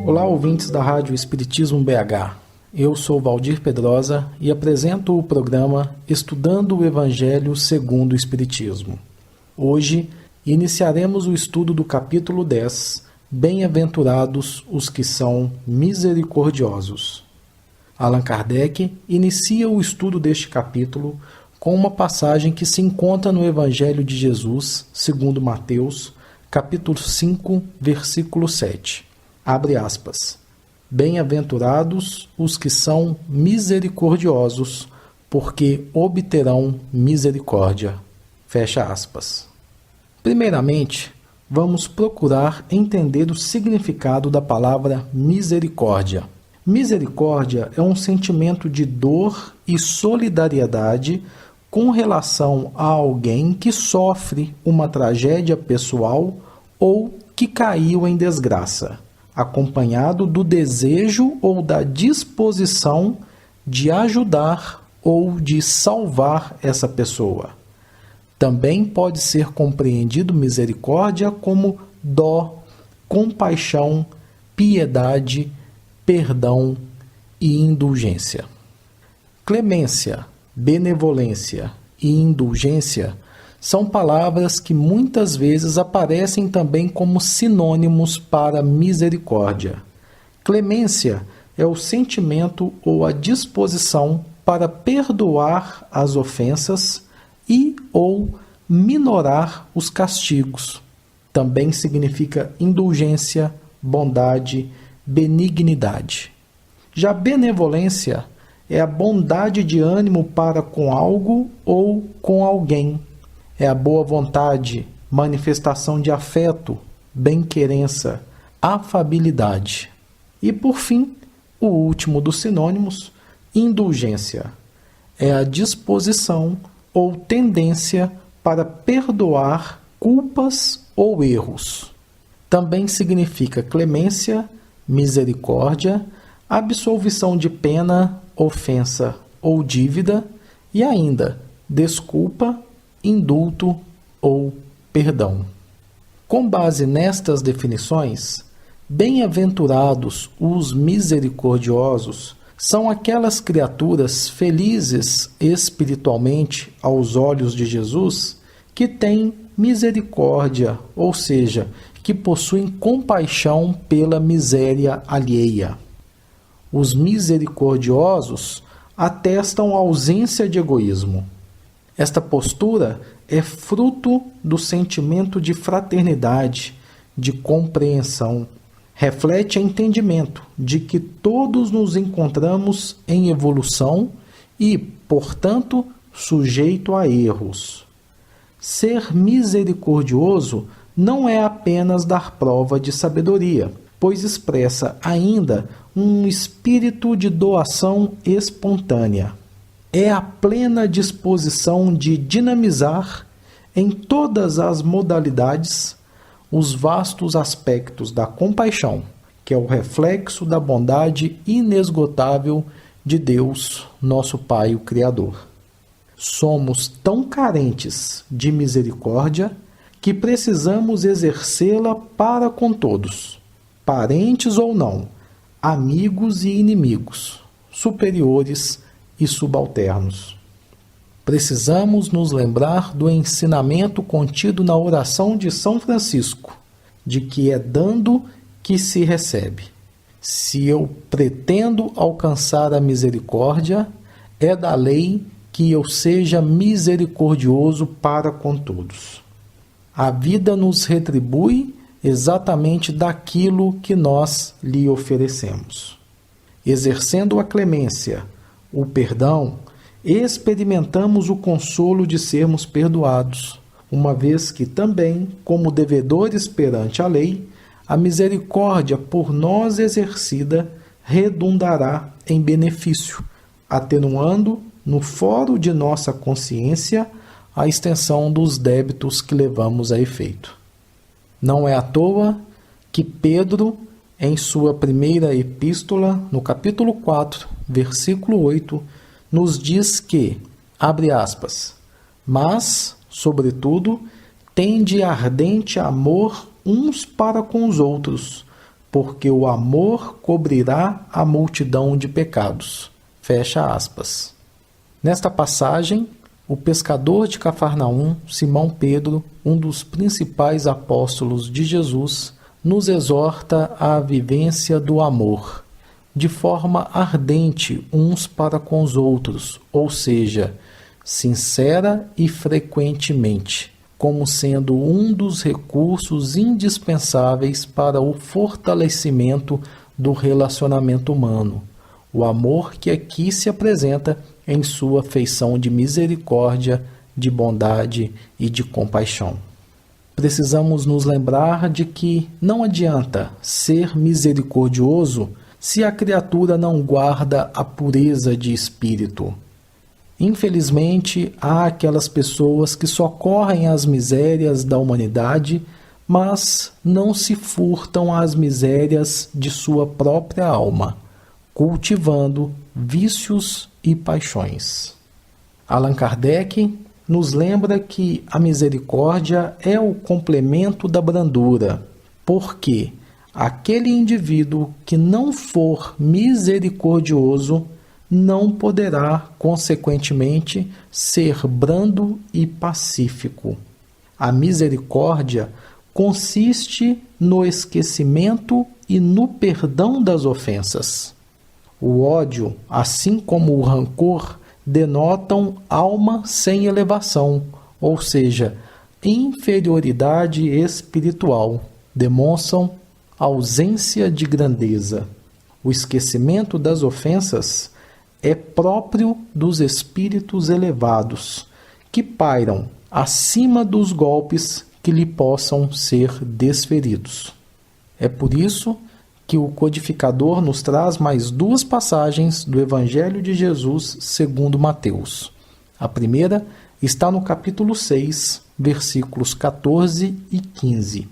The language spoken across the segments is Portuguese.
Olá, ouvintes da Rádio Espiritismo BH. Eu sou Valdir Pedrosa e apresento o programa Estudando o Evangelho segundo o Espiritismo. Hoje, iniciaremos o estudo do capítulo 10, Bem-aventurados os que são misericordiosos. Allan Kardec inicia o estudo deste capítulo com uma passagem que se encontra no Evangelho de Jesus, segundo Mateus, capítulo 5, versículo 7. Abre aspas. Bem-aventurados os que são misericordiosos, porque obterão misericórdia. Fecha aspas. Primeiramente, vamos procurar entender o significado da palavra misericórdia. Misericórdia é um sentimento de dor e solidariedade com relação a alguém que sofre uma tragédia pessoal ou que caiu em desgraça, acompanhado do desejo ou da disposição de ajudar ou de salvar essa pessoa. Também pode ser compreendido misericórdia como dó, compaixão, piedade, perdão e indulgência. Clemência, benevolência e indulgência são palavras que muitas vezes aparecem também como sinônimos para misericórdia. Clemência é o sentimento ou a disposição para perdoar as ofensas e ou minorar os castigos. Também significa indulgência, bondade, benignidade. Já benevolência é a bondade de ânimo para com algo ou com alguém. É a boa vontade, manifestação de afeto, bem-querença, afabilidade. E, por fim, o último dos sinônimos, indulgência. É a disposição ou tendência para perdoar culpas ou erros. Também significa clemência, misericórdia, absolvição de pena, ofensa ou dívida e ainda desculpa, indulto ou perdão. Com base nestas definições, bem-aventurados os misericordiosos são aquelas criaturas felizes espiritualmente aos olhos de Jesus que têm misericórdia, ou seja, que possuem compaixão pela miséria alheia. Os misericordiosos atestam a ausência de egoísmo. Esta postura é fruto do sentimento de fraternidade, de compreensão. Reflete entendimento de que todos nos encontramos em evolução e, portanto, sujeito a erros. Ser misericordioso não é apenas dar prova de sabedoria, pois expressa ainda um espírito de doação espontânea. É a plena disposição de dinamizar, em todas as modalidades, os vastos aspectos da compaixão, que é o reflexo da bondade inesgotável de Deus, nosso Pai, o Criador. Somos tão carentes de misericórdia que precisamos exercê-la para com todos, parentes ou não, amigos e inimigos, superiores e subalternos. Precisamos nos lembrar do ensinamento contido na oração de São Francisco, de que é dando que se recebe. Se eu pretendo alcançar a misericórdia, é da lei que eu seja misericordioso para com todos. A vida nos retribui exatamente daquilo que nós lhe oferecemos. Exercendo a clemência, o perdão, experimentamos o consolo de sermos perdoados, uma vez que também, como devedores perante a lei, a misericórdia por nós exercida redundará em benefício, atenuando no foro de nossa consciência a extensão dos débitos que levamos a efeito. Não é à toa que Pedro, em sua primeira epístola, no capítulo 4, versículo 8, nos diz que, abre aspas, mas, sobretudo, tende ardente amor uns para com os outros, porque o amor cobrirá a multidão de pecados. Fecha aspas. Nesta passagem, o pescador de Cafarnaum, Simão Pedro, um dos principais apóstolos de Jesus, nos exorta à vivência do amor, de forma ardente uns para com os outros, ou seja, sincera e frequentemente, como sendo um dos recursos indispensáveis para o fortalecimento do relacionamento humano. O amor que aqui se apresenta em sua feição de misericórdia, de bondade e de compaixão. Precisamos nos lembrar de que não adianta ser misericordioso se a criatura não guarda a pureza de espírito. Infelizmente, há aquelas pessoas que socorrem as misérias da humanidade, mas não se furtam às misérias de sua própria alma, cultivando vícios e paixões. Allan Kardec nos lembra que a misericórdia é o complemento da brandura, porque aquele indivíduo que não for misericordioso não poderá, consequentemente, ser brando e pacífico. A misericórdia consiste no esquecimento e no perdão das ofensas. O ódio, assim como o rancor, denotam alma sem elevação, ou seja, inferioridade espiritual, demonstram ausência de grandeza. O esquecimento das ofensas é próprio dos espíritos elevados, que pairam acima dos golpes que lhe possam ser desferidos. É por isso que o codificador nos traz mais duas passagens do Evangelho de Jesus segundo Mateus. A primeira está no capítulo 6, versículos 14 e 15.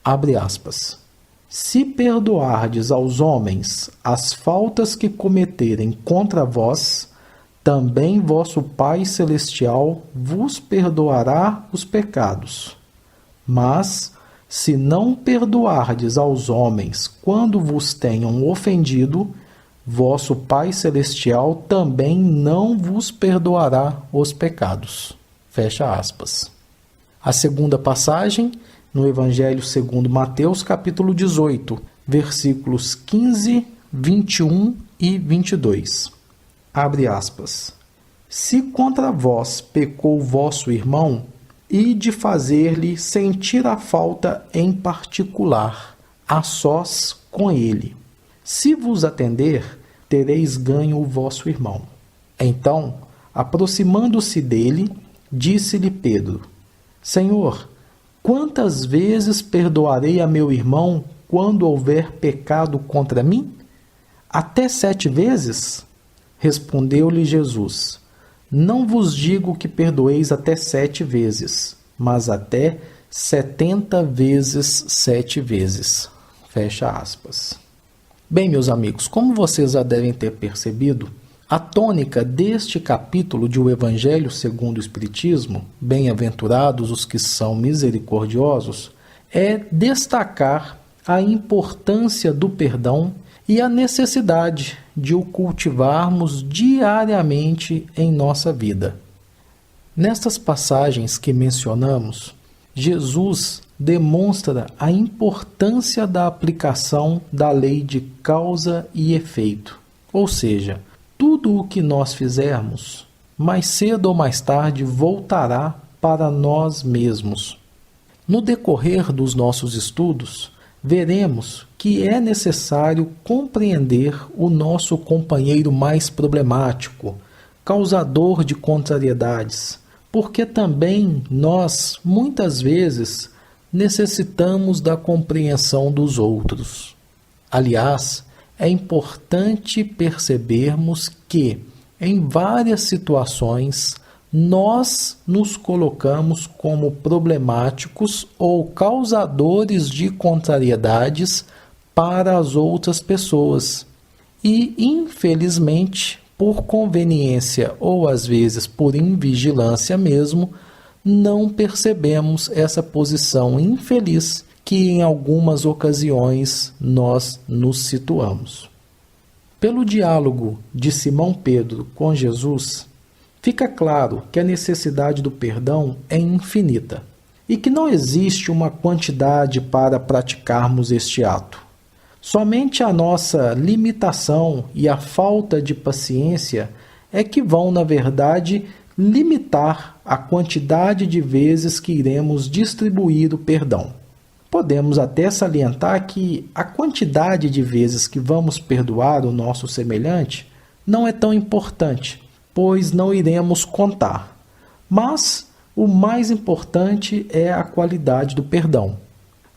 Abre aspas. Se perdoardes aos homens as faltas que cometerem contra vós, também vosso Pai Celestial vos perdoará os pecados. Mas, se não perdoardes aos homens quando vos tenham ofendido, vosso Pai Celestial também não vos perdoará os pecados. Fecha aspas. A segunda passagem, no Evangelho segundo Mateus, capítulo 18, versículos 15, 21 e 22. Abre aspas. Se contra vós pecou vosso irmão, e de fazer-lhe sentir a falta em particular, a sós com ele. Se vos atender, tereis ganho o vosso irmão. Então, aproximando-se dele, disse-lhe Pedro, Senhor, quantas vezes perdoarei a meu irmão quando houver pecado contra mim? Até 7 vezes? Respondeu-lhe Jesus, não vos digo que perdoeis até 7 vezes, mas até 70 vezes 7 vezes. Fecha aspas. Bem, meus amigos, como vocês já devem ter percebido, a tônica deste capítulo de O Evangelho segundo o Espiritismo, bem-aventurados os que são misericordiosos, é destacar a importância do perdão e a necessidade de o cultivarmos diariamente em nossa vida. Nestas passagens que mencionamos, Jesus demonstra a importância da aplicação da lei de causa e efeito. Ou seja, tudo o que nós fizermos, mais cedo ou mais tarde, voltará para nós mesmos. No decorrer dos nossos estudos, veremos que é necessário compreender o nosso companheiro mais problemático, causador de contrariedades, porque também nós, muitas vezes, necessitamos da compreensão dos outros. Aliás, é importante percebermos que, em várias situações, nós nos colocamos como problemáticos ou causadores de contrariedades para as outras pessoas. E, infelizmente, por conveniência ou às vezes por invigilância mesmo, não percebemos essa posição infeliz que em algumas ocasiões nós nos situamos. Pelo diálogo de Simão Pedro com Jesus, fica claro que a necessidade do perdão é infinita e que não existe uma quantidade para praticarmos este ato. Somente a nossa limitação e a falta de paciência é que vão, na verdade, limitar a quantidade de vezes que iremos distribuir o perdão. Podemos até salientar que a quantidade de vezes que vamos perdoar o nosso semelhante não é tão importante, pois não iremos contar. Mas o mais importante é a qualidade do perdão.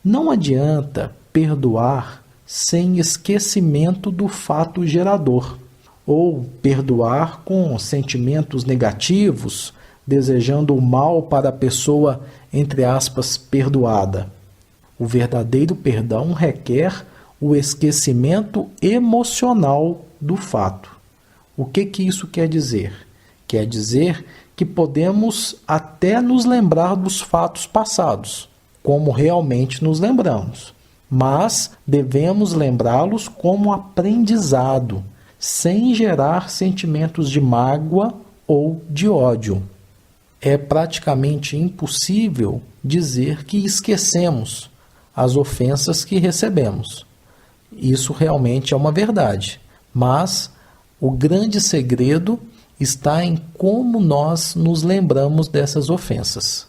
Não adianta perdoar sem esquecimento do fato gerador, ou perdoar com sentimentos negativos, desejando o mal para a pessoa, entre aspas, perdoada. O verdadeiro perdão requer o esquecimento emocional do fato. O que isso quer dizer? Quer dizer que podemos até nos lembrar dos fatos passados, como realmente nos lembramos, mas devemos lembrá-los como aprendizado, sem gerar sentimentos de mágoa ou de ódio. É praticamente impossível dizer que esquecemos as ofensas que recebemos. Isso realmente é uma verdade, mas o grande segredo está em como nós nos lembramos dessas ofensas.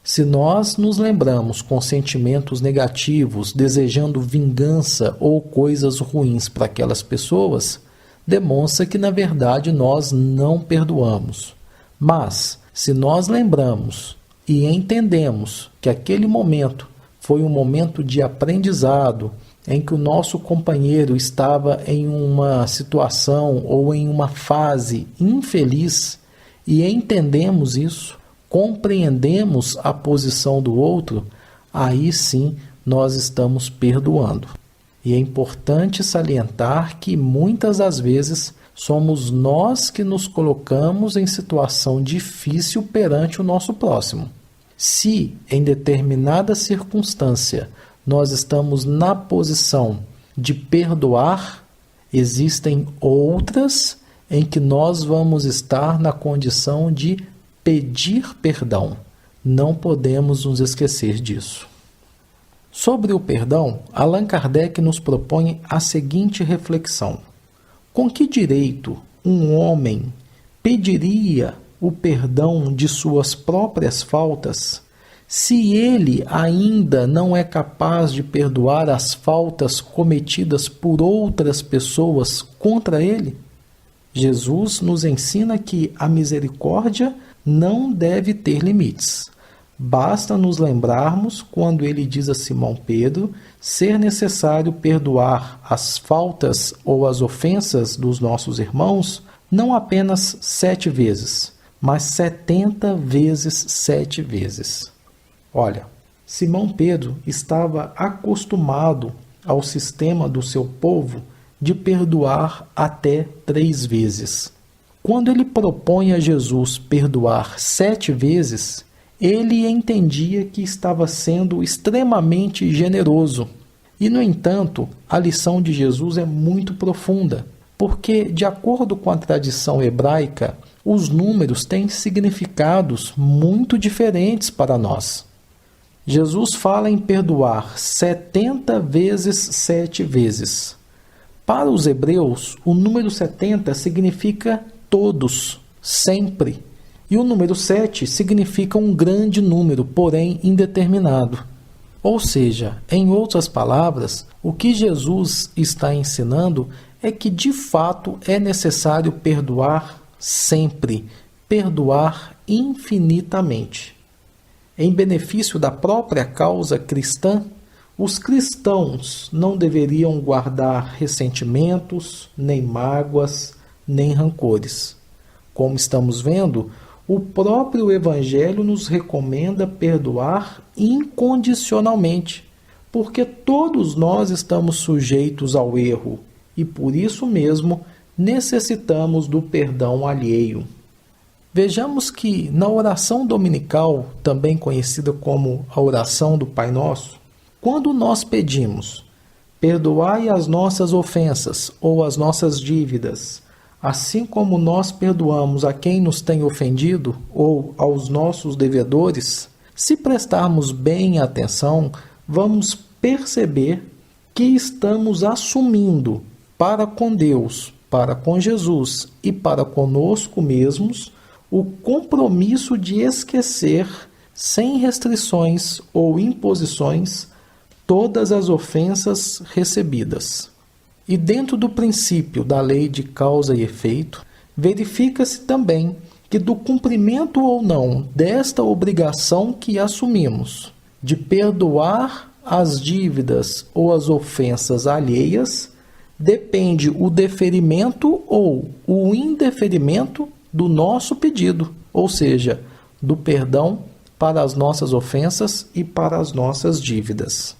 Se nós nos lembramos com sentimentos negativos, desejando vingança ou coisas ruins para aquelas pessoas, demonstra que, na verdade, nós não perdoamos. Mas, se nós lembramos e entendemos que aquele momento foi um momento de aprendizado, em que o nosso companheiro estava em uma situação ou em uma fase infeliz, e entendemos isso, compreendemos a posição do outro, aí sim nós estamos perdoando. E é importante salientar que muitas das vezes somos nós que nos colocamos em situação difícil perante o nosso próximo. Se em determinada circunstância nós estamos na posição de perdoar, existem outras em que nós vamos estar na condição de pedir perdão. Não podemos nos esquecer disso. Sobre o perdão, Allan Kardec nos propõe a seguinte reflexão: com que direito um homem pediria o perdão de suas próprias faltas, se ele ainda não é capaz de perdoar as faltas cometidas por outras pessoas contra ele? Jesus nos ensina que a misericórdia não deve ter limites. Basta nos lembrarmos quando ele diz a Simão Pedro ser necessário perdoar as faltas ou as ofensas dos nossos irmãos não apenas 7 vezes, mas 70 vezes 7 vezes. Olha, Simão Pedro estava acostumado ao sistema do seu povo de perdoar até 3 vezes. Quando ele propõe a Jesus perdoar 7 vezes, ele entendia que estava sendo extremamente generoso. E, no entanto, a lição de Jesus é muito profunda, porque, de acordo com a tradição hebraica, os números têm significados muito diferentes para nós. Jesus fala em perdoar 70 vezes 7 vezes. Para os hebreus, o número 70 significa todos, sempre. E o número 7 significa um grande número, porém indeterminado. Ou seja, em outras palavras, o que Jesus está ensinando é que de fato é necessário perdoar sempre, perdoar infinitamente. Em benefício da própria causa cristã, os cristãos não deveriam guardar ressentimentos, nem mágoas, nem rancores. Como estamos vendo, o próprio Evangelho nos recomenda perdoar incondicionalmente, porque todos nós estamos sujeitos ao erro e por isso mesmo necessitamos do perdão alheio. Vejamos que na oração dominical, também conhecida como a oração do Pai Nosso, quando nós pedimos: perdoai as nossas ofensas ou as nossas dívidas, assim como nós perdoamos a quem nos tem ofendido ou aos nossos devedores, se prestarmos bem atenção, vamos perceber que estamos assumindo para com Deus, para com Jesus e para conosco mesmos o compromisso de esquecer, sem restrições ou imposições, todas as ofensas recebidas. E dentro do princípio da lei de causa e efeito, verifica-se também que do cumprimento ou não desta obrigação que assumimos, de perdoar as dívidas ou as ofensas alheias, depende o deferimento ou o indeferimento do nosso pedido, ou seja, do perdão para as nossas ofensas e para as nossas dívidas.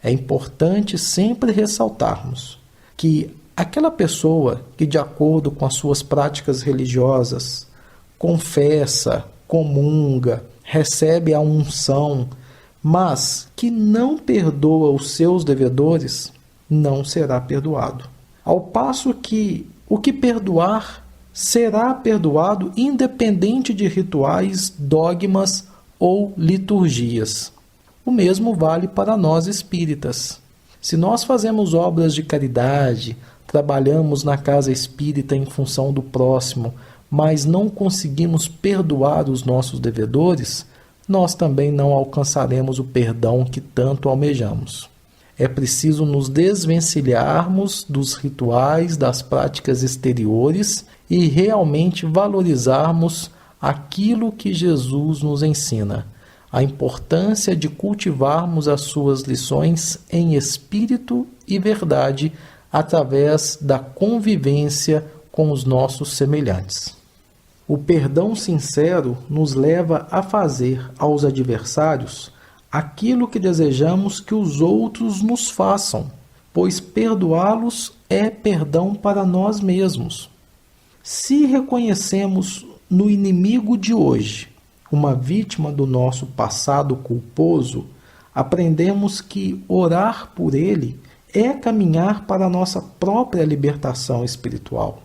É importante sempre ressaltarmos que aquela pessoa que, de acordo com as suas práticas religiosas, confessa, comunga, recebe a unção, mas que não perdoa os seus devedores, não será perdoado. Ao passo que o que perdoar será perdoado independente de rituais, dogmas ou liturgias. O mesmo vale para nós espíritas. Se nós fazemos obras de caridade, trabalhamos na casa espírita em função do próximo, mas não conseguimos perdoar os nossos devedores, nós também não alcançaremos o perdão que tanto almejamos. É preciso nos desvencilharmos dos rituais, das práticas exteriores e realmente valorizarmos aquilo que Jesus nos ensina, a importância de cultivarmos as suas lições em espírito e verdade através da convivência com os nossos semelhantes. O perdão sincero nos leva a fazer aos adversários aquilo que desejamos que os outros nos façam, pois perdoá-los é perdão para nós mesmos. Se reconhecemos no inimigo de hoje uma vítima do nosso passado culposo, aprendemos que orar por ele é caminhar para a nossa própria libertação espiritual.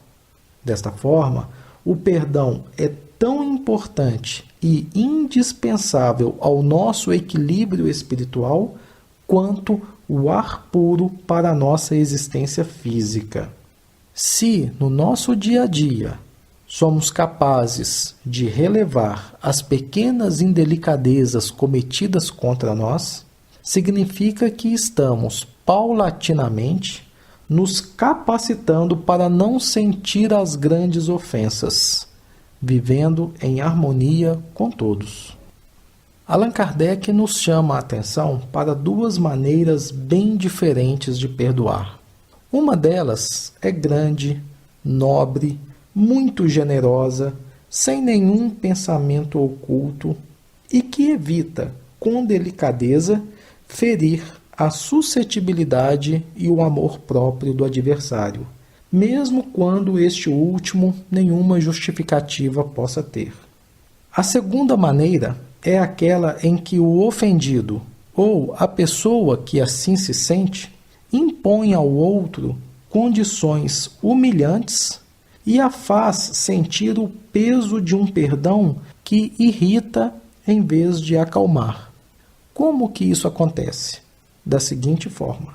Desta forma, o perdão é tão importante e indispensável ao nosso equilíbrio espiritual quanto o ar puro para a nossa existência física. Se no nosso dia a dia somos capazes de relevar as pequenas indelicadezas cometidas contra nós, significa que estamos paulatinamente nos capacitando para não sentir as grandes ofensas, vivendo em harmonia com todos. Allan Kardec nos chama a atenção para duas maneiras bem diferentes de perdoar. Uma delas é grande, nobre, muito generosa, sem nenhum pensamento oculto e que evita, com delicadeza, ferir a suscetibilidade e o amor próprio do adversário, mesmo quando este último nenhuma justificativa possa ter. A segunda maneira é aquela em que o ofendido, ou a pessoa que assim se sente, impõe ao outro condições humilhantes e a faz sentir o peso de um perdão que irrita em vez de acalmar. Como que isso acontece? Da seguinte forma: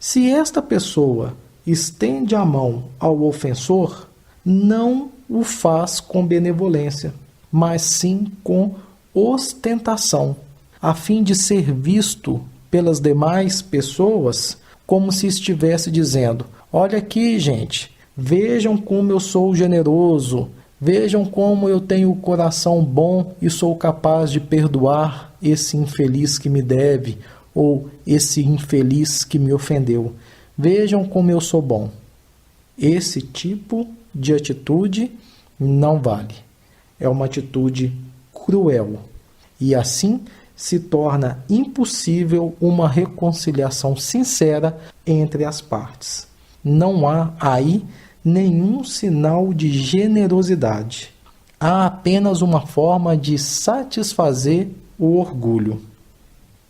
se esta pessoa estende a mão ao ofensor, não o faz com benevolência, mas sim com ostentação, a fim de ser visto pelas demais pessoas como se estivesse dizendo: olha aqui, gente, vejam como eu sou generoso, vejam como eu tenho o coração bom e sou capaz de perdoar esse infeliz que me deve, ou esse infeliz que me ofendeu. Vejam como eu sou bom. Esse tipo de atitude não vale. É uma atitude cruel. E assim se torna impossível uma reconciliação sincera entre as partes. Não há aí nenhum sinal de generosidade. Há apenas uma forma de satisfazer o orgulho.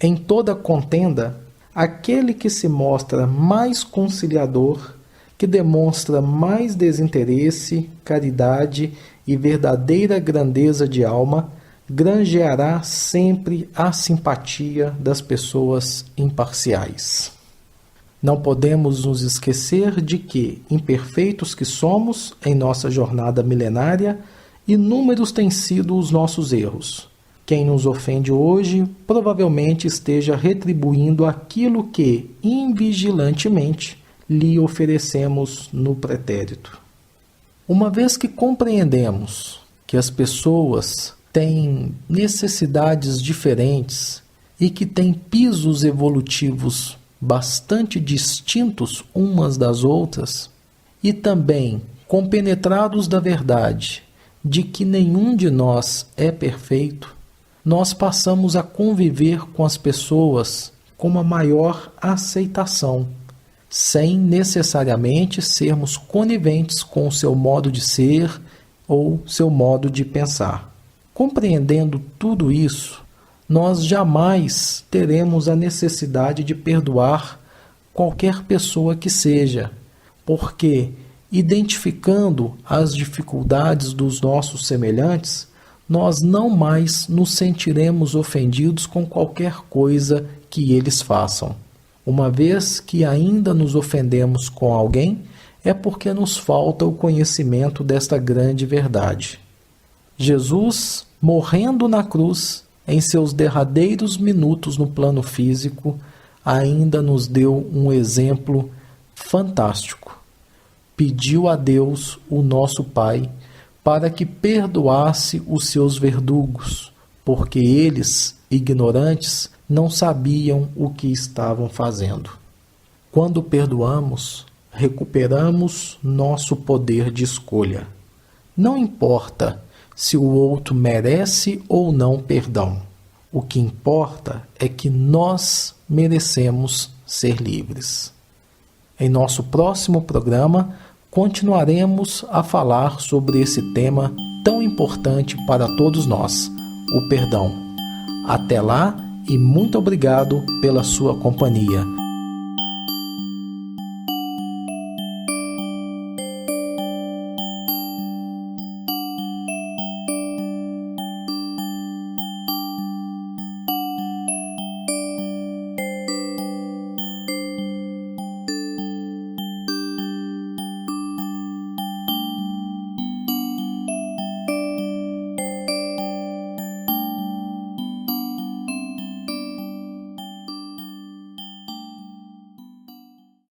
Em toda contenda, aquele que se mostra mais conciliador, que demonstra mais desinteresse, caridade e verdadeira grandeza de alma, granjeará sempre a simpatia das pessoas imparciais. Não podemos nos esquecer de que, imperfeitos que somos em nossa jornada milenária, inúmeros têm sido os nossos erros. Quem nos ofende hoje provavelmente esteja retribuindo aquilo que, invigilantemente, lhe oferecemos no pretérito. Uma vez que compreendemos que as pessoas têm necessidades diferentes e que têm pisos evolutivos bastante distintos umas das outras, e também compenetrados da verdade de que nenhum de nós é perfeito, nós passamos a conviver com as pessoas com uma maior aceitação, sem necessariamente sermos coniventes com o seu modo de ser ou seu modo de pensar. Compreendendo tudo isso, nós jamais teremos a necessidade de perdoar qualquer pessoa que seja, porque, identificando as dificuldades dos nossos semelhantes, nós não mais nos sentiremos ofendidos com qualquer coisa que eles façam. Uma vez que ainda nos ofendemos com alguém, é porque nos falta o conhecimento desta grande verdade. Jesus, morrendo na cruz, em seus derradeiros minutos no plano físico, ainda nos deu um exemplo fantástico. Pediu a Deus, o nosso Pai, para que perdoasse os seus verdugos, porque eles, ignorantes, não sabiam o que estavam fazendo. Quando perdoamos, recuperamos nosso poder de escolha. Não importa se o outro merece ou não perdão. O que importa é que nós merecemos ser livres. Em nosso próximo programa, continuaremos a falar sobre esse tema tão importante para todos nós, o perdão. Até lá e muito obrigado pela sua companhia.